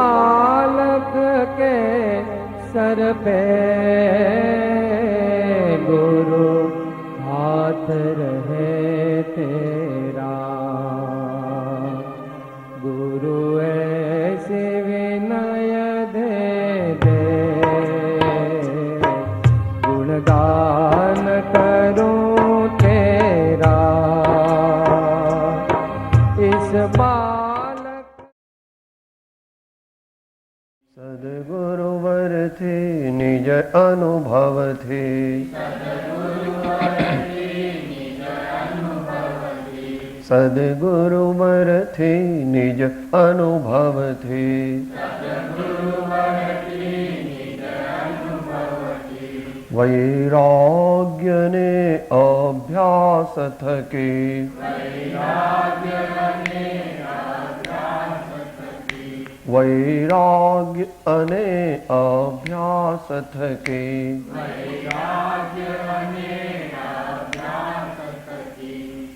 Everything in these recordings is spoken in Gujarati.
बालक के सर पे गुरु हाथ रहे तेरा। गुरु ऐसे विनय दे दे, गुणगान करूं तेरा। इस बालक सद्गुरुवर थे निज अनुभव थे, सद्गुरुवर थे निज अनुभव थे। वैराग्य ने अभ्यास थके, वैराग्य अने अभ्यास थके,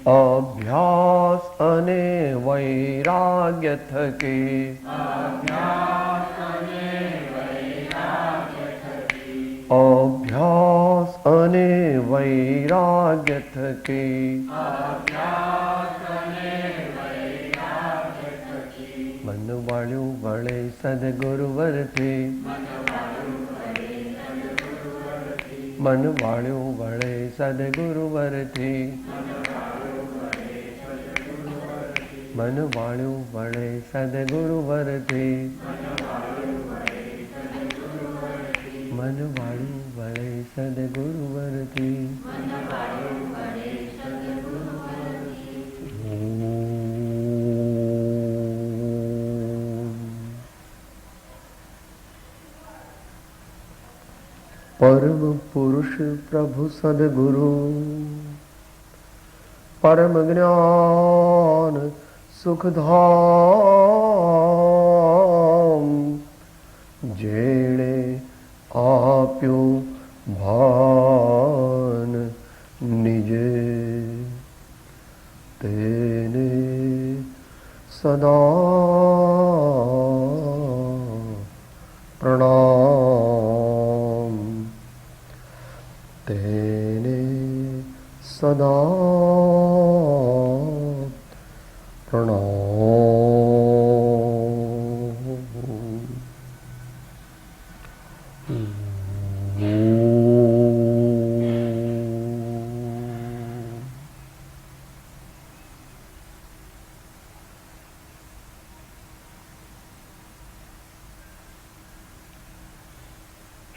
अभ्यास अने वैराग्य थके, अभ्यास अने वैराग्य थके। मन वाळ्यु वळे सद्गुरुवर थे, मन वाळ्यु वळे सद्गुरुवर थे, मन वाळ्यु वळे सद्गुरुवर थे, मन वाळ्यु वळे सद्गुरुवर थे। परम पुरुष प्रभु सद्गुरु, परम ज्ञान सुखधाम, जेणे आप्यो भान निजे, तेने सदा प्रणाम, तेने सदा प्रणाम।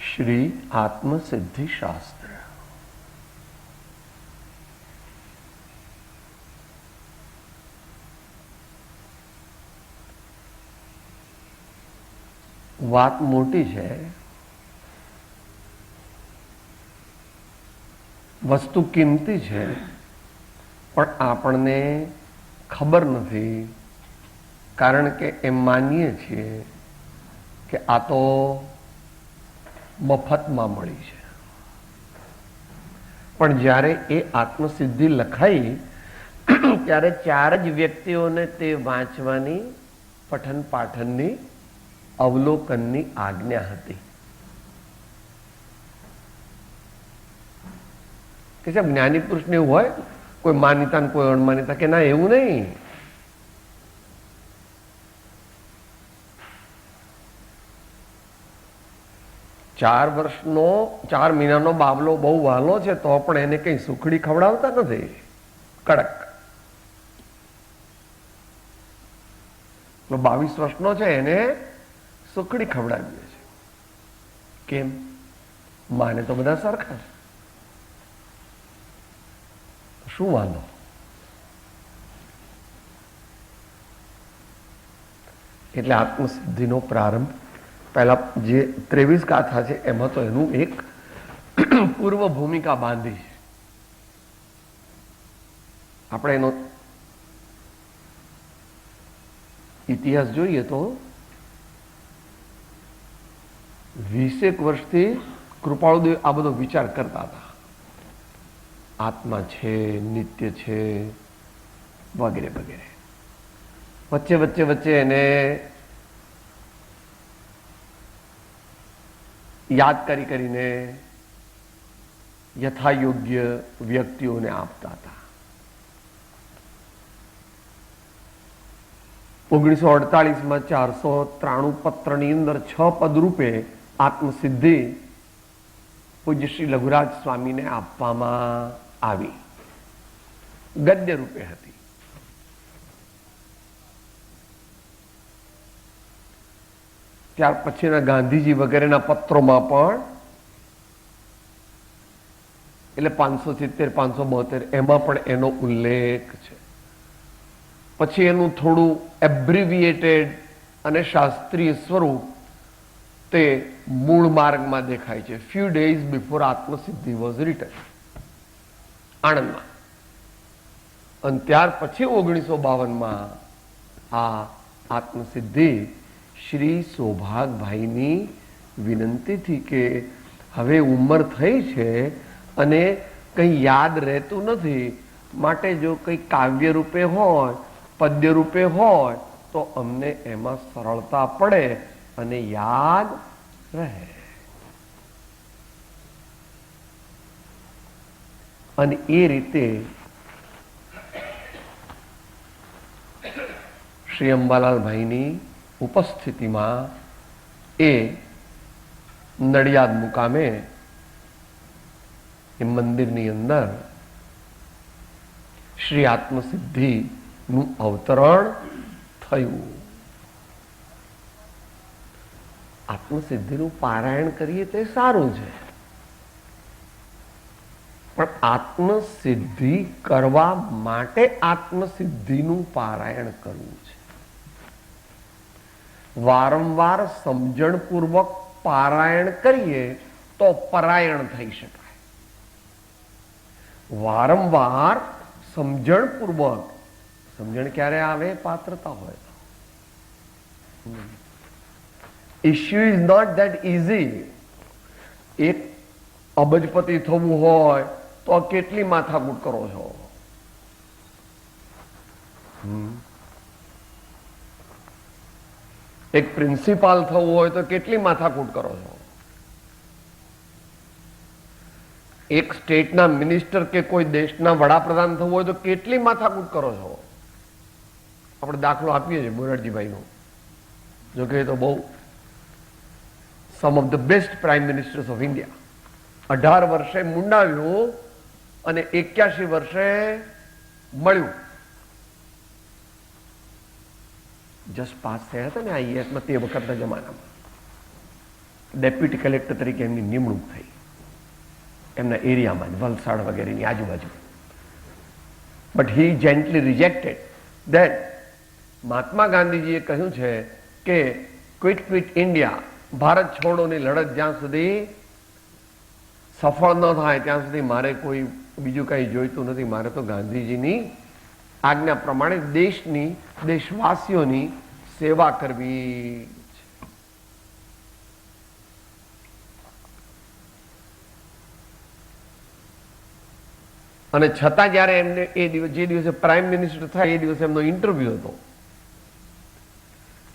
श्री आत्मसिद्धि शास्त्र। વાત મોટી છે, વસ્તુ કિંમતી છે, પણ આપણને ખબર નથી, કારણ કે એમ માનીએ છીએ કે આ તો મફતમાં મળી છે। પણ જ્યારે એ આત્મસિદ્ધિ લખાઈ ત્યારે 4 જ વ્યક્તિઓને તે વાંચવાની, પઠન પાઠનની, અવલોકનની આજ્ઞા હતી કે સાહેબ જ્ઞાની પુરુષને એવું હોય, કોઈ માન્યતા ને કોઈ અણમાન્યતા, કે ના એવું નહીં। 4 વર્ષનો 4 મહિનાનો બાબલો બહુ વહાલો છે તો પણ એને કઈ સુખડી ખવડાવતા નથી, કડક। 22 વર્ષનો છે એને સુખડી ખવડાવીએ છે, કેમ? માને તો બધા સરખા છે, શું વાંધો? એટલે આત્મસિદ્ધિનો પ્રારંભ પહેલા જે 23 ગાથા છે એમાં તો એનું એક પૂર્વ ભૂમિકા બાંધી છે। આપણે એનો ઇતિહાસ જોઈએ તો 20 વર્ષથી કૃપાળુદેવ આ બધો વિચાર કરતા હતા, આત્મા છે, નિત્ય છે, વગેરે વગેરે। વચ્ચે વચ્ચે વચ્ચે એને યાદ કરીને યથાયોગ્ય વ્યક્તિઓને આપતા હતા. 1948માં 493 પત્રની અંદર 6 પદ રૂપે આત્મસિદ્ધિ પૂજ્ય શ્રી લઘુરાજ સ્વામીને આપવામાં આવી. ગદ્ય રૂપે હતી. ત્યાર પછીના ગાંધીજી વગેરેના પત્રોમાં પણ, એટલે 570, 572 એમાં પણ એનો ઉલ્લેખ છે. પછી એનું થોડું એબ્રિવિએટેડ અને શાસ્ત્રીય સ્વરૂપ તે મૂળ માર્ગમાં દેખાય છે. Few days before Atmasiddhi was written, આણંદમાં. અને ત્યાર પછી 1952માં આ આત્મસિદ્ધિ શ્રી સૌભાગભાઈની વિનંતીથી કે હવે ઉંમર થઈ છે અને કંઈ યાદ રહેતું નથી, માટે જો કંઈ કાવ્ય રૂપે હોય, પદ્ય રૂપે હોય તો અમને એમાં સરળતા પડે અને યાદ રહે. અને એ રીતે શ્રી અંબાલાલભાઈની ઉપસ્થિતિમાં એ નડિયાદ મુકામે એ મંદિરની અંદર શ્રી આત્મસિદ્ધિનું અવતરણ થયું. આત્મસિદ્ધિનું પારાયણ કરીએ તે સારું છે, પણ આત્મસિદ્ધિ કરવા માટે આત્મસિદ્ધિનું પારાયણ કરવું છે. વારંવાર સમજણપૂર્વક પારાયણ કરીએ તો પરાયણ થઈ શકાય. વારંવાર સમજણપૂર્વક, સમજણ ક્યારે આવે? પાત્રતા હોય. Issue is not that easy. એક અબજપતિ થવું હોય તો કેટલી માથાકૂટ કરો છો? એક પ્રિન્સિપાલ થવું હોય તો કેટલી માથાકૂટ કરો છો? એક સ્ટેટના મિનિસ્ટર કે કોઈ દેશના વડાપ્રધાન થવું હોય તો કેટલી માથાકૂટ કરો છો? આપણે દાખલો આપીએ છીએ મોરારજીભાઈનો. જો કે તો બહુ some of the best prime ministers of India. 18 વર્ષે મુંડાવ્યું અને 81 વર્ષે મળ્યું. જસ્ટ પાસ થયા હતા ને આઈએએસમાં તે વખતના જમાનામાં. ડેપ્યુટી કલેક્ટર તરીકે એમની નિમણૂક થઈ એમના એરિયામાં, વલસાડ વગેરેની આજુબાજુ. But he gently rejected that. Mahatma ગાંધીજીએ કહ્યું છે કે ક્વિટ ઇન્ડિયા, ભારત છોડોની લડત જ્યાં સુધી સફળ ન થાય ત્યાં સુધી મારે કોઈ બીજું કંઈ જોઈતું નથી. મારે તો ગાંધીજીની આજ્ઞા પ્રમાણે દેશની, દેશવાસીઓની સેવા કરવી છે. અને છતાં જ્યારે એમને એ દિવસ, જે દિવસે પ્રાઇમ મિનિસ્ટર થાય એ દિવસે એમનો ઇન્ટરવ્યુ હતો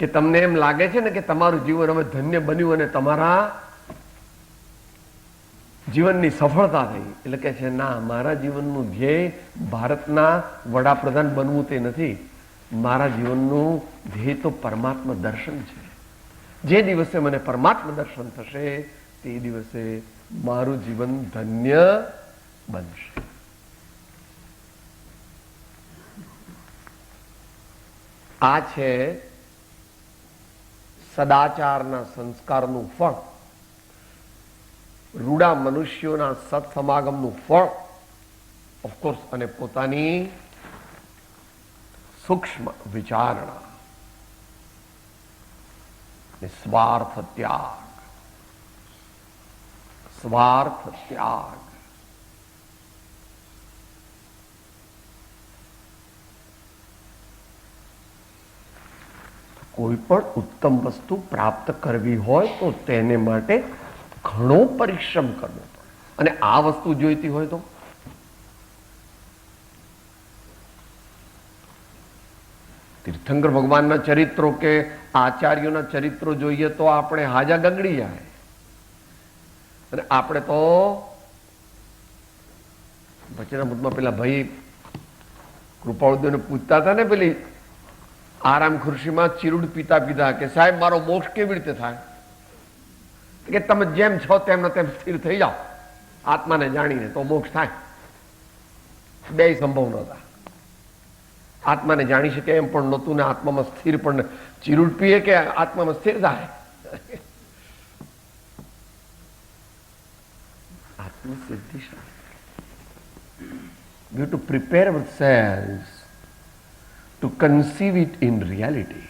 કે તમને એમ લાગે છે ને કે તમારું જીવન હવે ધન્ય બન્યું અને તમારા જીવનની સફળતા થઈ? એટલે કે છે ના, મારા જીવનનું ધ્યેય ભારતના વડાપ્રધાન બનવું તે નથી. મારા જીવનનું ધ્યેય તો પરમાત્મા દર્શન છે. જે દિવસે મને પરમાત્મા દર્શન થશે તે દિવસે મારું જીવન ધન્ય બનશે. આ છે સદાચારના સંસ્કારનું ફળ, રૂડા મનુષ્યોના સત્સમાગમનું ફળ, ઓફકોર્સ, અને પોતાની સૂક્ષ્મ વિચારણા, સ્વાર્થ ત્યાગ. સ્વાર્થ ત્યાગ. કોઈ પણ ઉત્તમ વસ્તુ પ્રાપ્ત કરવી હોય તો તેને માટે ઘણો પરિશ્રમ કરવો પડે. અને આ વસ્તુ જોઈતી હોય તો તીર્થંકર ભગવાનના ચરિત્રો કે આચાર્યોના ચરિત્રો જોઈએ તો આપણે હાજા ગગડી જાય. અને આપણે તો વચનામૃતમાં પેલા ભાઈ કૃપાળુદેવને પૂછતા હતા ને, પેલી આરામ ખુરશીમાં ચીરુડ પીતા પીતા કે સાહેબ મારો મોક્ષ કેવી રીતે થાય? કે તમે જેમ છો તેમ તેમ સ્થિર થઈ જાઓ આત્માને જાણીને તો મોક્ષ થાય. બે સંભવ નહોતા. આત્માને જાણી શકે એમ પણ નહોતું ને આત્મામાં સ્થિર પણ. ચીરુડ પીએ કે આત્મામાં સ્થિર થાય? આત્મસિદ્ધિ. We have to prepare ourselves to conceive it in reality.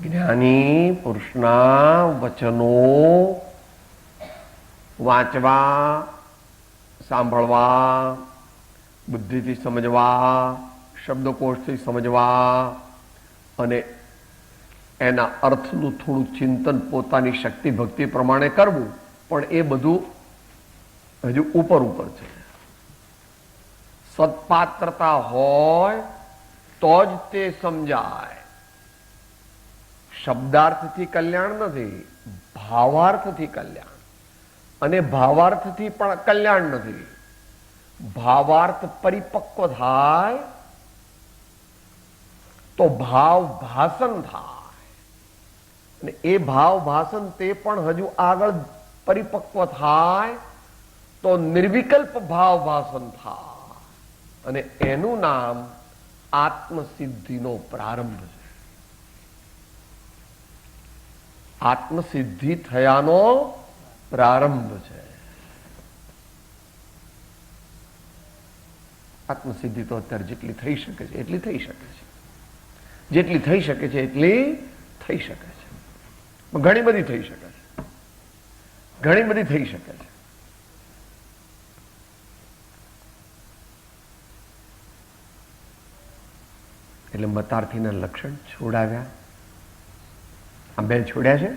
જ્ઞાની પુરુષના વચનો વાંચવા, સાંભળવા, બુદ્ધિથી સમજવા, શબ્દકોશથી સમજવા અને એના અર્થનું થોડું ચિંતન પોતાની શક્તિ ભક્તિ પ્રમાણે કરવું, પણ એ બધું હજુ ઉપર ઉપર છે. સત્પાત્રતા હોય તો જ તે સમજાય. શબ્દાર્થથી કલ્યાણ નથી, ભાવાર્થથી કલ્યાણ. અને ભાવાર્થથી પણ કલ્યાણ નથી. ભાવાર્થ પરિપક્વ થાય તો ભાવ ભાષણ થાય, અને એ ભાવ ભાષણ તે પણ હજુ આગળ પરિપક્વ થાય તો નિર્વિકલ્પ ભાવ ભાષણ થાય, અને એનું નામ આત્મસિદ્ધિનો પ્રારંભ છે. આત્મસિદ્ધિ થયાનો પ્રારંભ છે. આત્મસિદ્ધિ તો અત્યારે જેટલી થઈ શકે છે એટલી થઈ શકે છે, જેટલી થઈ શકે છે એટલી થઈ શકે છે. ઘણી બધી થઈ શકે છે, ઘણી બધી થઈ શકે છે. એટલે મતાર્થીના લક્ષણ છોડાવ્યા. આ બે છોડ્યા છે.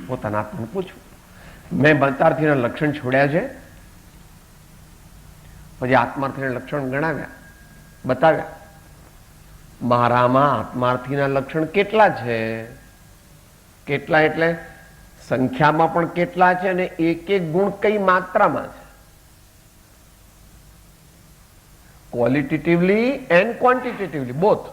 પોતાના આત્માને પૂછવું, મેં મતાર્થીના લક્ષણ છોડ્યા છે? પછી આત્માર્થીના લક્ષણ ગણાવ્યા, બતાવ્યા. મારામાં આત્માર્થીના લક્ષણ કેટલા છે? કેટલા એટલે સંખ્યામાં પણ કેટલા છે, અને એક એક ગુણ કઈ માત્રામાં છે. ક્વોલિટેટિવલી એન્ડ ક્વોન્ટિટેટિવલી બોથ.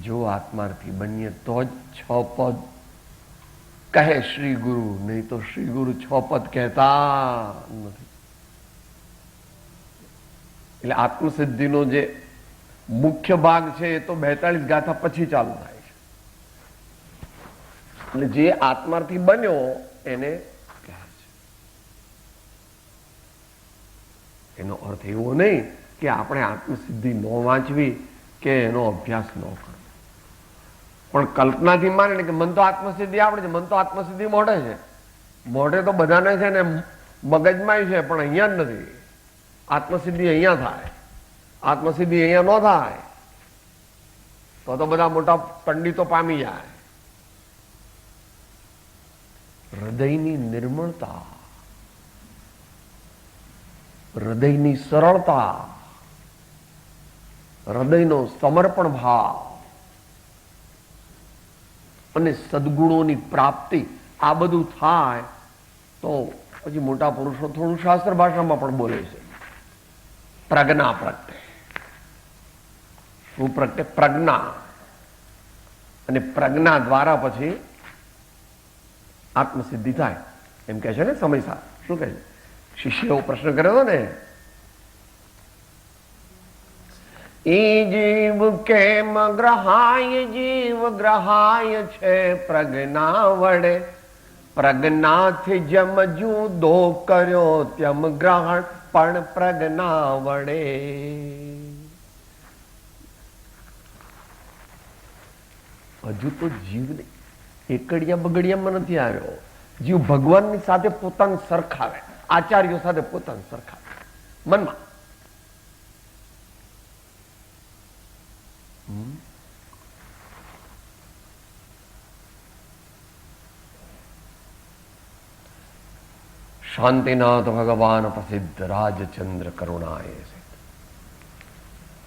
જો આત્માર્થી બનીએ તો જ 6 પદ કહે શ્રી ગુરુ, નહીં તો શ્રી ગુરુ 6 પદ કહેતા નથી. એટલે આત્મસિદ્ધિનો જે મુખ્ય ભાગ છે એ તો 42 ગાથા પછી ચાલુ થાય છે. એટલે જે આત્માર્થી બન્યો એને કહે છે. એનો અર્થ એવો નહીં કે આપણે આત્મસિદ્ધિ ન વાંચવી કે એનો અભ્યાસ ન કરવો, પણ કલ્પનાથી માને કે મન તો આત્મસિદ્ધિ આવડે છે, મન તો આત્મસિદ્ધિ મોઢે છે. મોઢે તો બધાને છે ને મગજમાં છે, પણ અહીંયા જ નથી. આત્મસિદ્ધિ અહીંયા થાય, આત્મસિદ્ધિ અહીંયા ન થાય તો બધા મોટા પંડિતો પામી જાય. હૃદયની નિર્મળતા, હૃદયની સરળતા, હૃદયનો સમર્પણ ભાવ અને સદગુણોની પ્રાપ્તિ, આ બધું થાય તો પછી મોટા પુરુષો થોડું શાસ્ત્ર ભાષામાં પણ બોલે છે. પ્રજ્ઞા પ્રગટે. શું પ્રગટે? પ્રજ્ઞા. અને પ્રજ્ઞા દ્વારા પછી આત્મસિદ્ધિ થાય એમ કે છે ને સમય સાથે. શું કહે છે? શિષ્ય એવો પ્રશ્ન કર્યો હતો ને, એ જીવ કેમ ગ્રહાય, જીવ ગ્રહાય છે પ્રજ્ઞા વડે, પ્રજ્ઞાથી જેમ જુદો કર્યો તેમ ગ્રહણ પણ પ્રજ્ઞા વડે. હજુ તો જીવ એકડિયા બગડિયામાં નથી આવ્યો. જીવ ભગવાનની સાથે પોતાને સરખાવે, આચાર્યો સાથે પોતાને સરખાવે મનમાં. શાંતિનાથ ભગવાન પ્રસિદ્ધ રાજચંદ્ર કરુણાએ.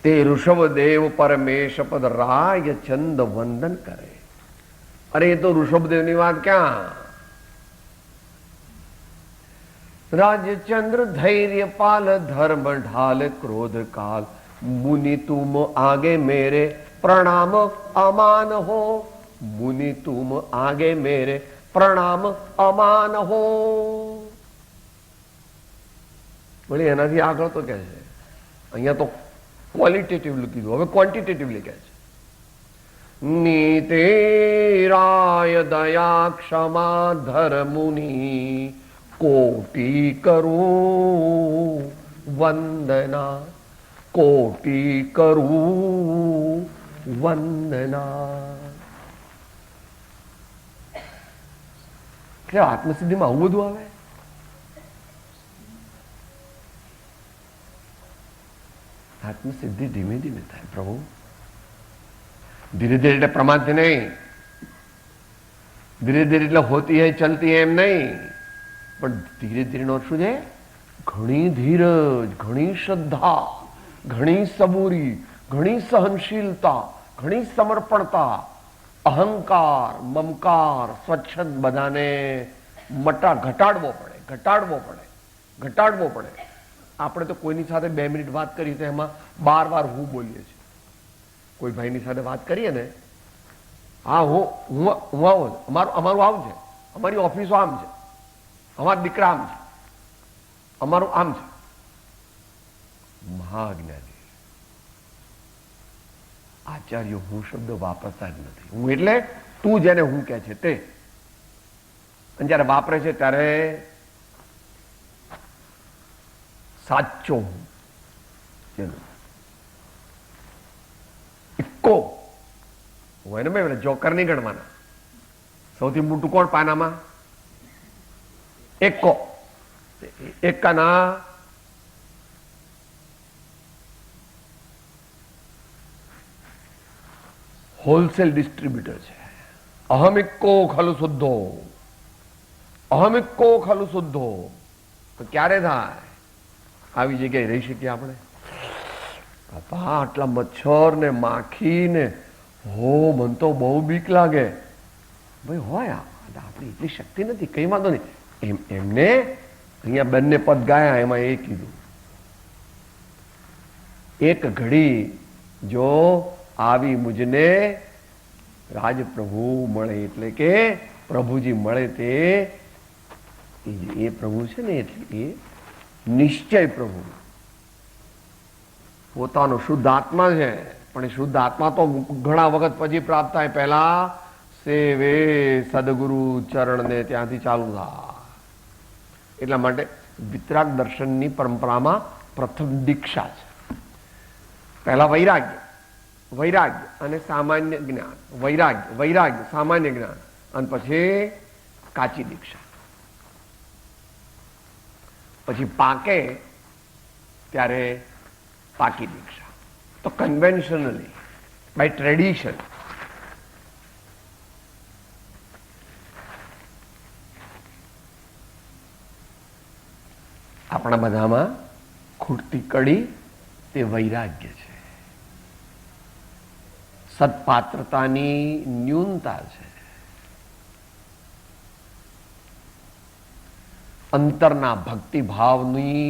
તે ઋષભદેવ પરમેશ પદ રાય ચંદ વંદન કરે. અરે એ તો ઋષભદેવની વાત ક્યાં? રાજચંદ્ર ધૈર્ય પાલ ધર્મ ઢાલ ક્રોધ કાલ मुनि तुम आगे मेरे प्रणाम अमान हो. मुनि तुम आगे मेरे प्रणाम अमान हो. વળી એનાથી આગળ તો કહે છે, અહીંયા તો ક્વોલિટેટિવલી કીધું, હવે ક્વોન્ટિટેટિવલી કહે છે. નીતેરાય દયા ક્ષમા ધર્મુનિ કોટી કરું વંદના. કોટી કરું વંદના. એટલે આત્મસિદ્ધિમાં આવું બધું આવે. આત્મસિદ્ધિ ધીમે ધીમે થાય પ્રભુ. ધીરે ધીરે એટલે પ્રમાદથી નહીં, ધીરે ધીરે એટલે હોતી હૈ ચલતી એમ નહીં, પણ ધીરે ધીરે નો શું છે? ઘણી ધીરજ, ઘણી શ્રદ્ધા, ઘણી સબૂરી, ઘણી સહનશીલતા, ઘણી સમર્પણતા, અહંકાર, મમકાર, સ્વચ્છંદ બધાને ઘટાડવો પડે. આપણે તો કોઈની સાથે 2 મિનિટ વાત કરી તો એમાં 12 વાર હું બોલીએ છીએ. કોઈ ભાઈની સાથે વાત કરીએ ને, હા હું આવું, અમારું આમ છે, અમારી ઓફિસો આમ છે, અમારા દીકરા આમ છે, અમારું આમ છે. મહાજ્ઞાની આચાર્ય હું શબ્દ વાપરતા જ નથી. હું એટલે તું જેને હું કહે છે તે. અને જયારે વાપરે છે ત્યારે સાચો હું. ઇક્કો હોય ને ભાઈ, જોકર નહીં ગણવાના. સૌથી મોટું કોણ પાનામાં? એક્કો. એકાના હોલસેલ ડિસ્ટ્રીબ્યુટર છે. અહમિક્કો ખલુ શુદ્ધો, અહમિક્કો ખલુ શુદ્ધો. તો ક્યારે થાય? આવી જગ્યાએ રહી શકીએ આપણે? બાપા આટલા મચ્છર ને માખી ને હો, મન તો બહુ બીક લાગે. ભાઈ હોય આપણી એટલી શક્તિ નથી, કઈ વાંધો નહીં. એમને અહીંયા બંને પદ ગાયા, એમાં એ કીધું એક ઘડી જો આવી મુજને રાજપ્રભુ મળે, એટલે કે પ્રભુજી મળે તે એ પ્રભુ છે ને, એટલે એ નિશ્ચય પ્રભુ પોતાનો શુદ્ધ આત્મા છે. પણ એ શુદ્ધ આત્મા તો ઘણા વખત પછી પ્રાપ્ત થાય. પહેલા સેવે સદગુરુ ચરણ ને ત્યાંથી ચાલુ થાય. એટલા માટે વિતરાગ દર્શનની પરંપરામાં પ્રથમ દીક્ષા છે. પહેલા વૈરાગ્ય અને સામાન્ય જ્ઞાન, વૈરાગ્ય સામાન્ય જ્ઞાન, અને પછી કાચી દીક્ષા. પછી પાકે ત્યારે પાકી દીક્ષા. તો કન્વેન્શનલી બાય ટ્રેડિશન આપણા બધામાં ખૂટતી કડી તે વૈરાગ્ય છે. સત્પાત્રતાની ન્યૂનતા છે. અંતરના ભક્તિભાવની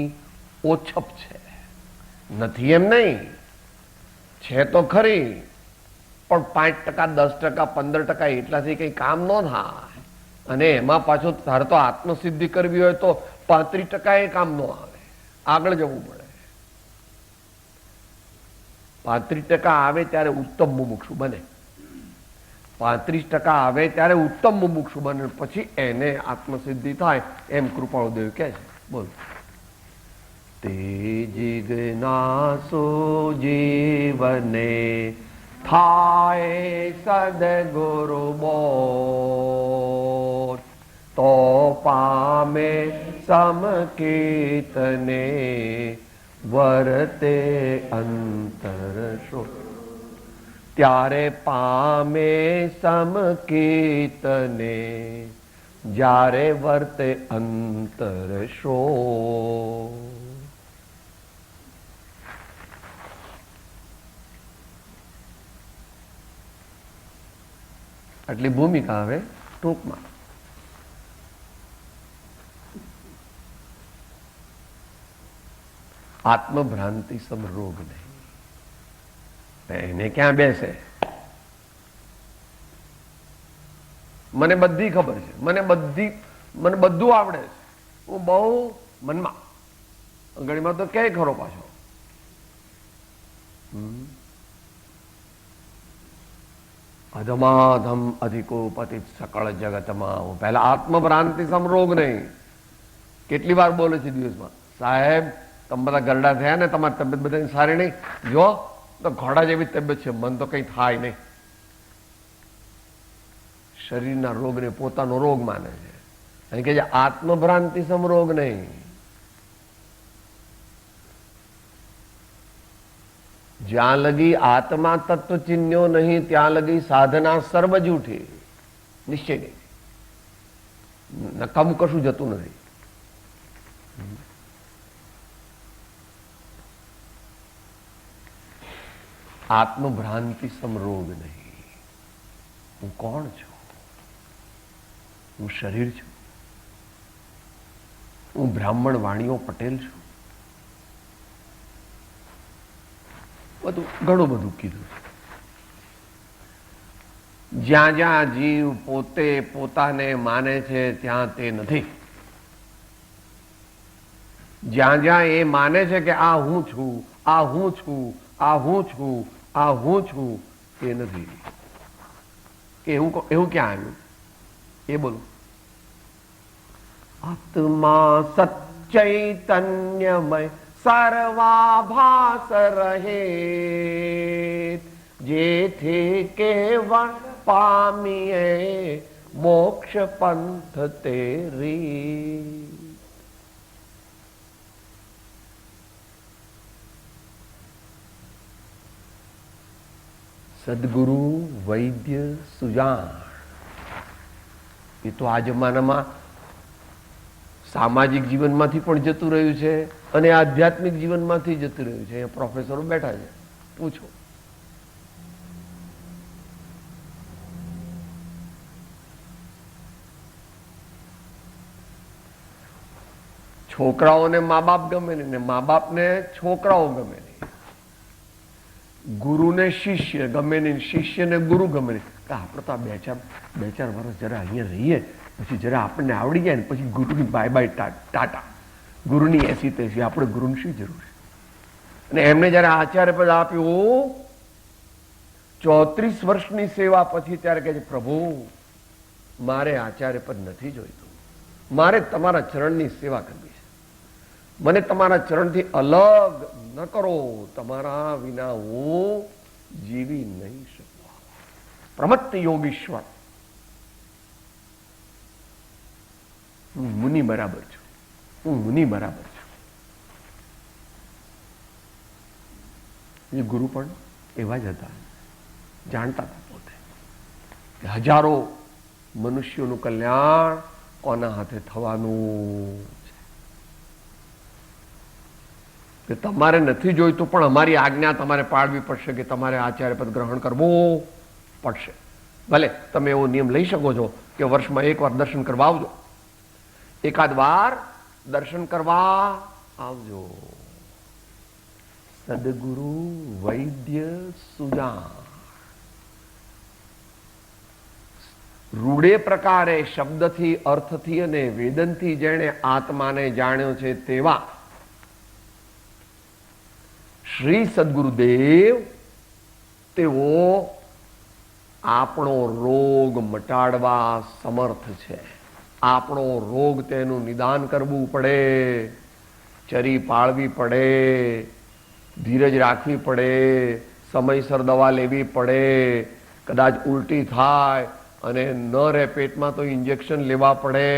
ઓછપ છે. નથી એમ નહીં, છે તો ખરી, પણ 5%, 10%, 15% એટલાથી કઈ કામ ન થાય. અને એમાં પાછું તારે તો આત્મસિદ્ધિ કરવી હોય તો 35% કામ ન આવે, આગળ જવું પડે. 35% આવે ત્યારે ઉત્તમ મુમુક્ષુ બને, 35% આવે ત્યારે ઉત્તમ મુમુક્ષુ બને, પછી એને આત્મસિદ્ધિ થાય એમ કૃપાળુદેવ કહે છે. બોલ. તે જિજ્ઞાસો જીવને થાય સદગુરુ બોલ, તો પામે સમકીર્તને વર્તે અંતર શો. ત્યારે પામે સમકીર્તને જ્યારે વર્તે અંતર શો. આટલી ભૂમિકા હવે ટૂંકમાં. આત્મભ્રાંતિ સમ રોગ નહીં. એને ક્યાં બેસે? મને બધી ખબર છે, મને બધું આવડે છે, હું બહુ મનમાં ઘડીમાં તો ક્યાંય ખરો પાછો. અધમાધમ અધિકો પતિત સકળ જગતમાં. હું પહેલા આત્મભ્રાંતિ સમ રોગ નહીં. કેટલી વાર બોલે છે દિવસમાં, સાહેબ તમે બધા ગરડા થયા ને, તમારી તબિયત બધાની સારી નહીં, જો તો ઘોડા જેવી તબિયત છે, મન તો કંઈ થાય નહીં. શરીરના રોગને પોતાનો રોગ માને છે અને કે આત્મભ્રાંતિ સમ રોગ નહીં. જ્યાં લગી આત્મા તત્વ ચિહ્ન્યો નહીં ત્યાં લગી સાધના સર્વ જૂઠી. નિશ્ચય નહીં, નકામું કશું જતું નથી. આત્મભ્રાંતિ સમ રોગ નહીં. હું કોણ છું? હું શરીર છું, હું બ્રાહ્મણ વાણીઓ પટેલ છું. બધું ઘણું બધું કીધું. જ્યાં જ્યાં જીવ પોતે પોતાને માને છે ત્યાં તે નથી. જ્યાં જ્યાં એ માને છે કે આ હું છું, આ હું છું, આ હું છું, આ હું છું, એ નથી. કે એવું ક્યાં આવ્યું? એ બોલો. આત્મા સચૈતન્યમય સર્વાભાસ રહે, જેથી કેવળ પામીએ મોક્ષ પંથ તેરી. સદગુરુ વૈદ્ય સુજાણ. એ તો આ જમાનામાં સામાજિક જીવનમાંથી પણ જતું રહ્યું છે અને આધ્યાત્મિક જીવનમાંથી જતું રહ્યું છે. અહીંયા પ્રોફેસરો બેઠા છે, પૂછો. છોકરાઓને મા બાપ ગમે નહીં ને મા બાપને છોકરાઓ ગમે નહીં. ગુરુને શિષ્ય ગમે નહીં, શિષ્યને ગુરુ ગમે નહીં. આપણે તો આ બે ચાર વર્ષ જરા અહીંયા રહીએ, પછી જરા આપણને આવડી જાય ને પછી ગુરુની બાય બાય ટાટા. ગુરુની એસી તેસી, આપણે ગુરુની શી જરૂર છે? અને એમને જયારે આચાર્ય પદ આપ્યું 34 વર્ષની સેવા પછી, ત્યારે કહે છે પ્રભુ મારે આચાર્ય પદ નથી જોઈતું, મારે તમારા ચરણની સેવા કરવી છે. મને તમારા ચરણથી અલગ ન કરો, તમારા વિના હું જીવી નહીં શકું. પ્રમત્ત યોગીશ્વર, હું મુનિ બરાબર છું, હું મુનિ બરાબર છું. એ ગુરુ પણ એવા જ હતા, જાણતા હતા પોતે કે હજારો મનુષ્યોનું કલ્યાણ કોના હાથે થવાનું છે. કે તમારે નથી જોઈતું પણ અમારી આજ્ઞા તમારે પાળવી પડશે કે તમારે આચાર્ય પદ ગ્રહણ કરવું પડશે. ભલે તમે એવો નિયમ લઈ શકો છો કે વર્ષમાં એક વાર દર્શન કરવા આવજો, એકાદ વાર દર્શન કરવા આવજો. સદગુરુ વૈદ્ય સુજાણ. રૂડે પ્રકારે શબ્દથી, અર્થથી અને વેદનથી જેણે આત્માને જાણ્યો છે તેવા શ્રી સદગુરુદેવ, તેઓ આપણો રોગ મટાડવા સમર્થ છે. આપણો રોગ તેનું નિદાન કરવું પડે, ચરી પાળવી પડે, ધીરજ રાખવી પડે, સમયસર દવા લેવી પડે. કદાચ ઉલટી થાય અને ન રહે પેટમાં તો ઇન્જેક્શન લેવા પડે,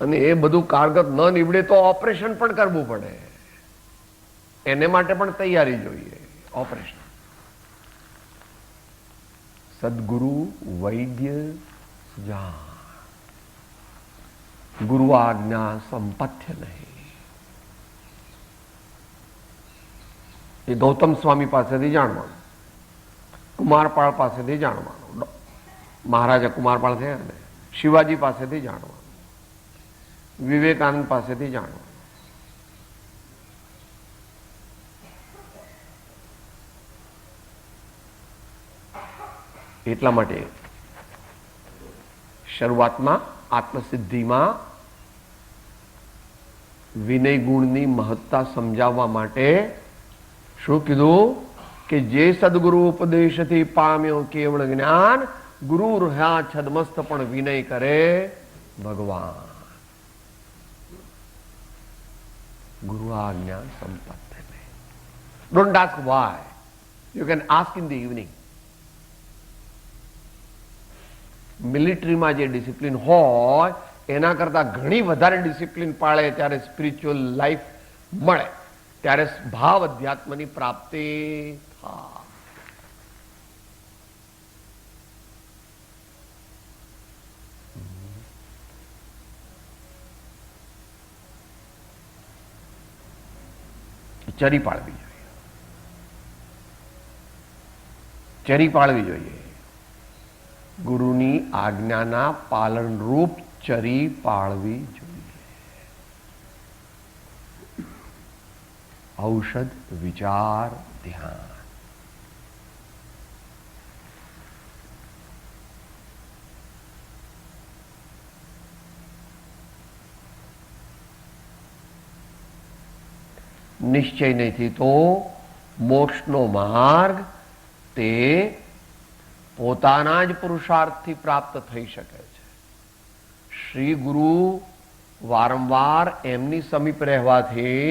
અને એ બધું કારગત ન નીવડે તો ઓપરેશન પણ કરવું પડે. એને માટે પણ તૈયારી જોઈએ. ઓપરેશન. સદગુરુ વૈદ્ય સુજાણ. ગુરુ આજ્ઞા સંપથ્ય નહીં. એ ગૌતમ સ્વામી પાસેથી જાણવાનું. કુમારપાળ પાસેથી જાણવાનું, મહારાજા કુમારપાળ થયા ને, શિવાજી પાસેથી જાણવાનું, વિવેકાનંદ પાસેથી જાણવાનું. એટલા માટે શરૂઆતમાં આત્મસિદ્ધિમાં વિનય ગુણની મહત્તા સમજાવવા માટે શું કીધું કે જે સદગુરુ ઉપદેશથી પામ્યો કેવળ જ્ઞાન, ગુરુ રહ્યા છદમસ્ત પણ વિનય કરે ભગવાન. ગુરુ આ જ્ઞાન સંપત્તિ. Don't ask why, you can ask in the evening. મિલિટરીમાં જે ડિસિપ્લિન હોય એના કરતા ઘણી વધારે ડિસિપ્લિન પાળે ત્યારે સ્પિરિચ્યુઅલ લાઈફ મળે, ત્યારે ભાવ અધ્યાત્મની પ્રાપ્તિ થાય. ચરી પાળવી જોઈએ, ચરી પાળવી જોઈએ. ગુરુની આજ્ઞાના પાલનરૂપ ચરી પાળવી જોઈએ. ઔષધ, વિચાર, ધ્યાન. નિશ્ચય નથી તો મોક્ષનો માર્ગ તે પોતાના જ પુરુષાર્થથી પ્રાપ્ત થઈ શકે છે. શ્રી ગુરુ વારંવાર એમની સમીપ રહેવાથી,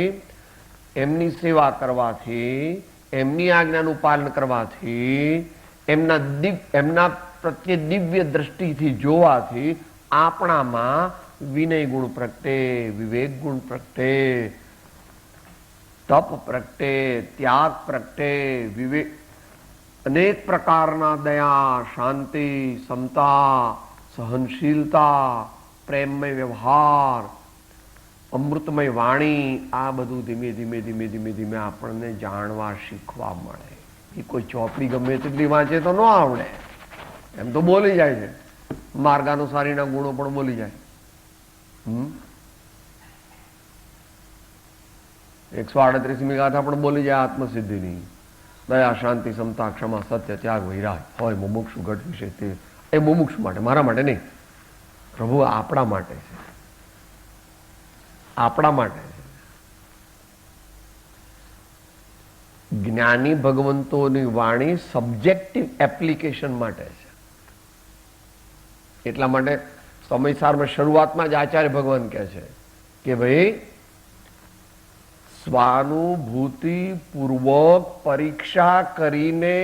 એમની સેવા કરવાથી, એમની આજ્ઞાનું પાલન કરવાથી, એમના પ્રત્યે દિવ્ય દ્રષ્ટિથી જોવાથી આપણામાં વિનય ગુણ પ્રગટે, વિવેક ગુણ પ્રગટે, તપ પ્રગટે, ત્યાગ પ્રગટે, વિવેક, અનેક પ્રકારના દયા, શાંતિ, સમતા, સહનશીલતા, પ્રેમમય વ્યવહાર, અમૃતમય વાણી, આ બધું ધીમે ધીમે ધીમે ધીમે ધીમે આપણને જાણવા શીખવા મળે. એ કોઈ ચોપડી ગમે તેટલી વાંચે તો ન આવડે, એમ તો બોલી જાય છે. માર્ગાનુસારીના ગુણો પણ બોલી જાય. 138મી ગાથા પણ બોલી જાય આત્મસિદ્ધિની. દયા, શાંતિ, સમતા, ક્ષમા, સત્ય, ત્યાગ, વૈરાગ હોય મુમુક્ષુ ઘટ વિશે. તે એ મુમુક્ષુ માટે, મારા માટે નહીં. પ્રભુ આપણા માટે છે, આપણા માટે છે. જ્ઞાની ભગવંતોની વાણી સબ્જેક્ટિવ એપ્લિકેશન માટે છે. એટલા માટે સમયસારમાં શરૂઆતમાં જ આચાર્ય ભગવાન કહે છે કે ભાઈ સ્વાનુભૂતિ પૂર્વક પરીક્ષા કરીને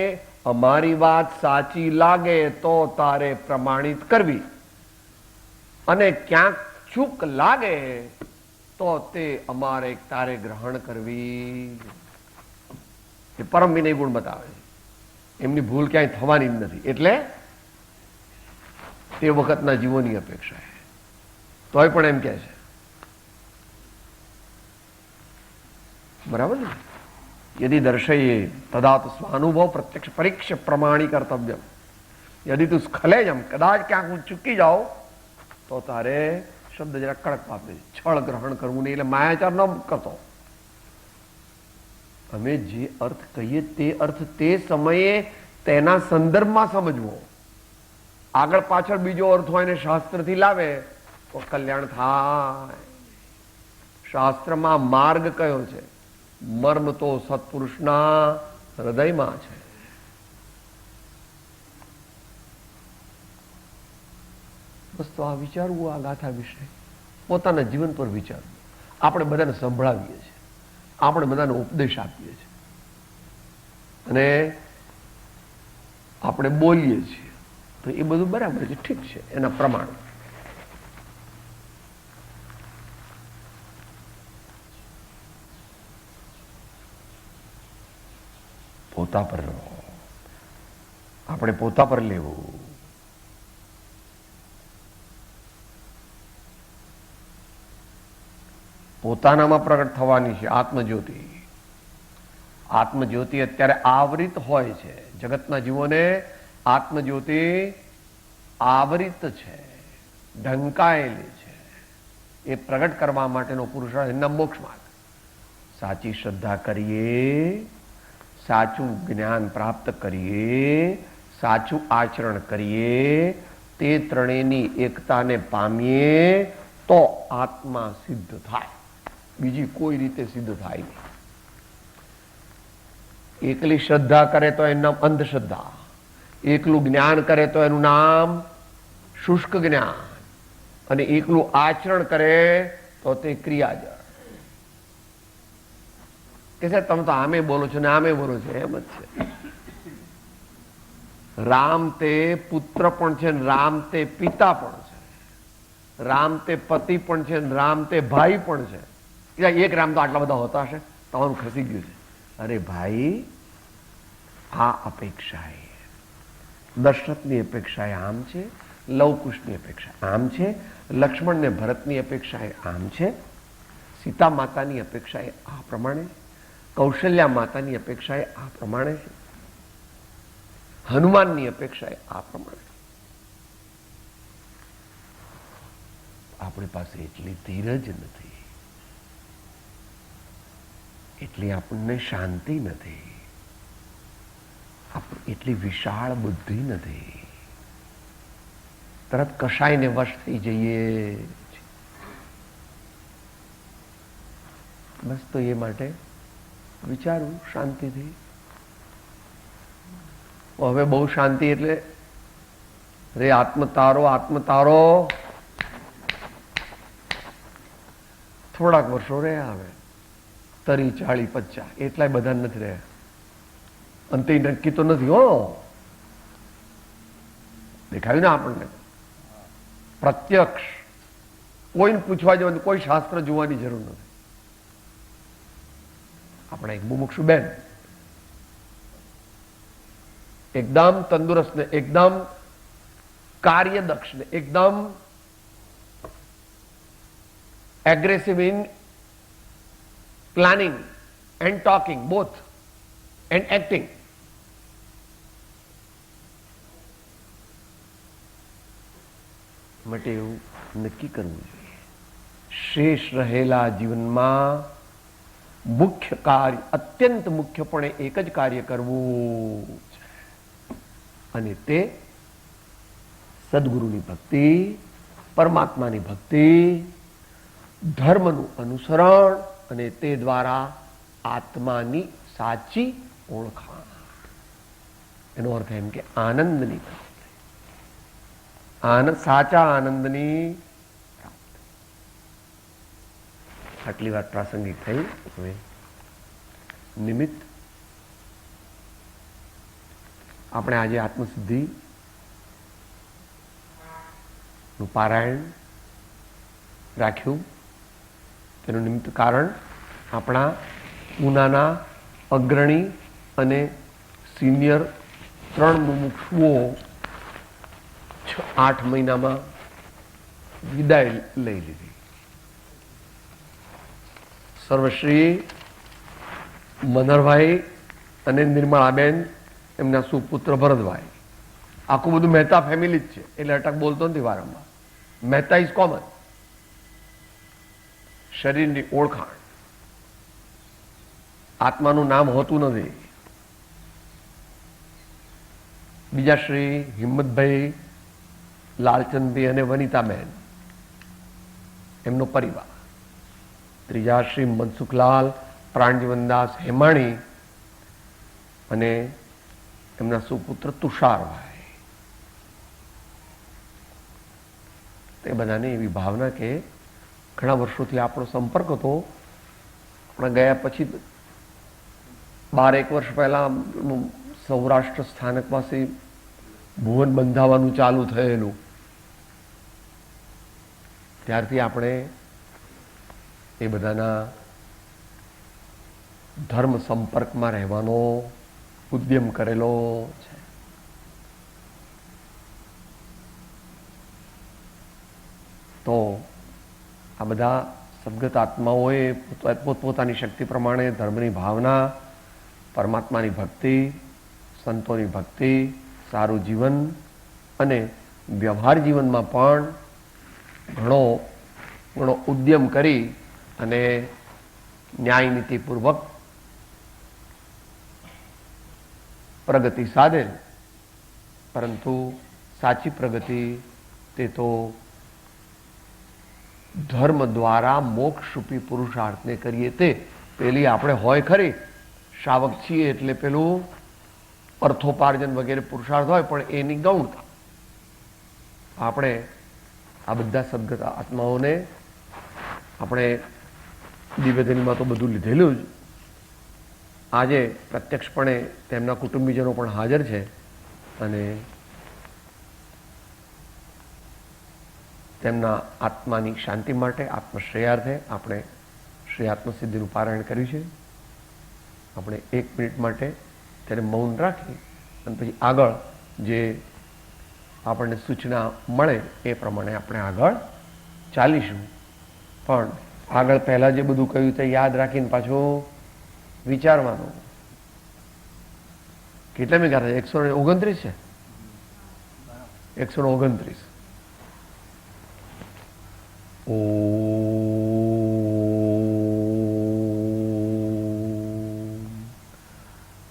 અમારી વાત સાચી લાગે તો તારે પ્રમાણિત કરવી, અને ક્યાંક ચૂક લાગે તો તે અમારે તારે ગ્રહણ કરવી. એ પરમ વિનય ગુણ બતાવે છે. એમની ભૂલ ક્યાંય થવાની જ નથી. એટલે તે વખતના જીવોની અપેક્ષા છે. તોય પણ એમ કહે છે, બરાબર ને, યદિ દર્શયે તદા તો સ્વાનુભવ પ્રત્યક્ષ પરીક્ષ પ્રમાણી કર્તવ્ય. યદિ તું સ્ખલેજમ, કદાચ ક્યાંક હું ચૂકી જાઉં તો તારે શબ્દ જરા કડક વાપરે, છળ ગ્રહણ કરવું નહીં, એટલે માયાચાર ન કરતો. અમે જે અર્થ કહીએ તે અર્થ તે સમયે તેના સંદર્ભમાં સમજવો. આગળ પાછળ બીજો અર્થ હોય ને શાસ્ત્રથી લાવે તો કલ્યાણ થાય. શાસ્ત્રમાં માર્ગ કયો છે? મર્મ તો સત્પુરુષના હૃદયમાં છે. બસ તો આ વિચારવું, આ ગાથા વિશે પોતાના જીવન પર વિચારવું. આપણે બધાને સંભળાવીએ છીએ, આપણે બધાને ઉપદેશ આપીએ છીએ અને આપણે બોલીએ છીએ, તો એ બધું બરાબર છે, ઠીક છે, એના પ્રમાણે. પોતા પર આપણે પોતા પર લેવું. પોતાનામાં પ્રગટ થવાની છે આત્મજ્યોતિ. આત્મજ્યોતિ અત્યારે આવરિત હોય છે. જગતના જીવોને આત્મજ્યોતિ આવરિત છે, ઢંકાયેલી છે. એ પ્રગટ કરવા માટેનો પુરુષાર્થ એના મોક્ષ માર્ગ. સાચી શ્રદ્ધા કરીએ, સાચું જ્ઞાન પ્રાપ્ત કરીએ, સાચું આચરણ કરીએ, તે ત્રણેયની એકતાને પામીએ તો આત્મા સિદ્ધ થાય. બીજી કોઈ રીતે સિદ્ધ થાય નહીં. એકલી શ્રદ્ધા કરે તો એનું નામ અંધશ્રદ્ધા, એકલું જ્ઞાન કરે તો એનું નામ શુષ્ક જ્ઞાન, અને એકલું આચરણ કરે તો તે ક્રિયાજળ. કે સાહેબ તમે તો આમે બોલો છો ને આમે બોલો છો, એમ જ છે. રામ તે પુત્ર પણ છે, રામ તે પિતા પણ છે, રામ તે પતિ પણ છે, રામ તે ભાઈ પણ છે. એક રામ તો આટલા બધા હોતા હશે, તમારું ખસી ગયું છે. અરે ભાઈ, આ અપેક્ષા દશરથની અપેક્ષા આમ છે, લવકુશની અપેક્ષા આમ છે, લક્ષ્મણ ને ભરતની અપેક્ષા આમ છે, સીતા માતાની અપેક્ષા આ પ્રમાણે, કૌશલ્યા માતાની અપેક્ષા આ પ્રમાણે છે, હનુમાનની અપેક્ષા આ પ્રમાણે. આપણી પાસે એટલી ધીરજ નથી, એટલી આપણને શાંતિ નથી, એટલી વિશાળ બુદ્ધિ નથી. તરત કશાયને વશ થઈ જઈએ. બસ તો એ માટે વિચારું શાંતિથી. હવે બહુ શાંતિ એટલે રે આત્મતારો આત્મતારો થોડાક વર્ષો રહ્યા. હવે 30, 40, 50 એટલાય બધા નથી રહ્યા. અંતે નક્કી તો નથી. હો, દેખાયું ને આપણને પ્રત્યક્ષ. કોઈને પૂછવા જવાનું, કોઈ શાસ્ત્ર જોવાની જરૂર નથી. આપણા એક મુમુક્ષુ બેન એકદમ તંદુરસ્ત ને એકદમ કાર્યદક્ષ ને એકદમ aggressive in planning and talking both and acting. માટે એવું નક્કી કરવું જોઈએ. શેષ રહેલા જીવનમાં મુખ્ય કાર્ય, અત્યંત મુખ્યપણે એક જ કાર્ય કરવું છે, અને તે સદગુરુની ભક્તિ, પરમાત્માની ભક્તિ, ધર્મનું અનુસરણ, અને તે દ્વારા આત્માની સાચી ઓળખાણ. એનો અર્થ એમ કે આનંદની પ્રાપ્તિ, સાચા આનંદની પ્રાપ્તિ. આટલી વાત પ્રાસંગિક થઈ. હવે નિમિત્ત આપણે આજે આત્મસિદ્ધિ નું પારાયણ રાખ્યું. તેનું નિમિત્ત કારણ આપણા પૂનાના અગ્રણી અને સિનિયર 3 મુમુક્ષુઓ 8 મહિનામાં વિદાય લઈ લીધી. સર્વશ્રી મનહરભાઈ અને નિર્મળાબેન, એમના સુપુત્ર ભરતભાઈ. આખું બધું મહેતા ફેમિલી જ છે, એટલે અટક બોલતો નથી વારંવાર. Mehta is common. શરીરની ઓળખાણ, આત્માનું નામ હોતું નથી. બીજા શ્રી હિંમતભાઈ, લાલચંદભાઈ અને વનિતાબેન, એમનો પરિવાર. ત્રીજા શ્રી મનસુખલાલ, પ્રાણજીવનદાસ હેમાણી અને એમના સુપુત્ર તુષારભાઈ. તે બધાને એવી ભાવના કે ઘણા વર્ષોથી આપણો સંપર્ક હતો. આપણે ગયા પછી 12 વર્ષ પહેલા સૌરાષ્ટ્ર સ્થાનક પાસે ભુવન બંધાવાનું ચાલુ થયેલું, ત્યારથી આપણે એ બધાના ધર્મ સંપર્કમાં રહેવાનો ઉદ્યમ કરેલો છે. તો આ બધા સદગત આત્માઓએ પોતપોતાની શક્તિ પ્રમાણે ધર્મની ભાવના પરમાત્માની ભક્તિ, સંતોની ભક્તિ, સારું જીવન અને વ્યવહાર જીવનમાં પણ ઘણો ઉદ્યમ કરી અને ન્યાય નીતિપૂર્વક પ્રગતિ સાધેલ. પરંતુ સાચી પ્રગતિ તે તો ધર્મ દ્વારા મોક્ષરૂપી પુરુષાર્થને કરીએ તે. પેલી આપણે હોય ખરી, શ્રાવક છીએ એટલે પેલું અર્થોપાર્જન વગેરે પુરુષાર્થ હોય, પણ એની ગૌણતા. આપણે આ બધા સદગત આત્માઓને આપણે દિવ્યધનીમાં તો બધું લીધેલું જ. આજે પ્રત્યક્ષપણે તેમના કુટુંબીજનો પણ હાજર છે અને તેમના આત્માની શાંતિ માટે, આત્મશ્રેયાર્થે આપણે શ્રી આત્મસિદ્ધિનું પારાયણ કર્યું છે. આપણે 1 મિનિટ માટે તેને મૌન રાખી અને પછી આગળ જે આપણને સૂચના મળે એ પ્રમાણે આપણે આગળ ચાલીશું. પણ આગળ પહેલાં જે બધું કહ્યું તે યાદ રાખીને પાછું વિચારવાનું. કેટલા મેં કહ્યા 129 છે, 129. ઓમ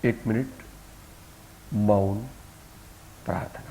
1 મિનિટ મૌન પ્રાર્થના.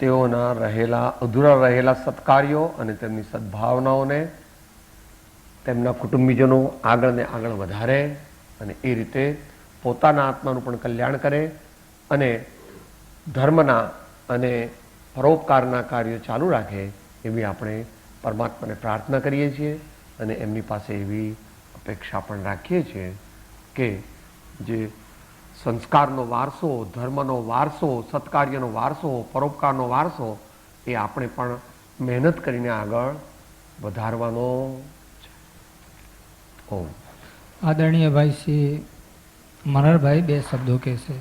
તેઓના અધૂરા રહેલા સત્કાર્યો અને તેમની સદભાવનાઓને તેમના કુટુંબીજનો આગળ ને આગળ વધારે અને એ રીતે પોતાના આત્માનું પણ કલ્યાણ કરે અને ધર્મના અને પરોપકારના કાર્યો ચાલુ રાખે એવી આપણે પરમાત્માને પ્રાર્થના કરીએ છીએ અને એમની પાસે એવી અપેક્ષા પણ રાખીએ છીએ કે જે સંસ્કારનો વારસો, ધર્મનો વારસો, સત્કાર્યનો વારસો, પરોપકારનો વારસો એ આપણે પણ મહેનત કરીને આગળ વધારવાનો છે. ઓમ. આદરણીય ભાઈ શ્રી મનહરભાઈ 2 શબ્દો કહેશે.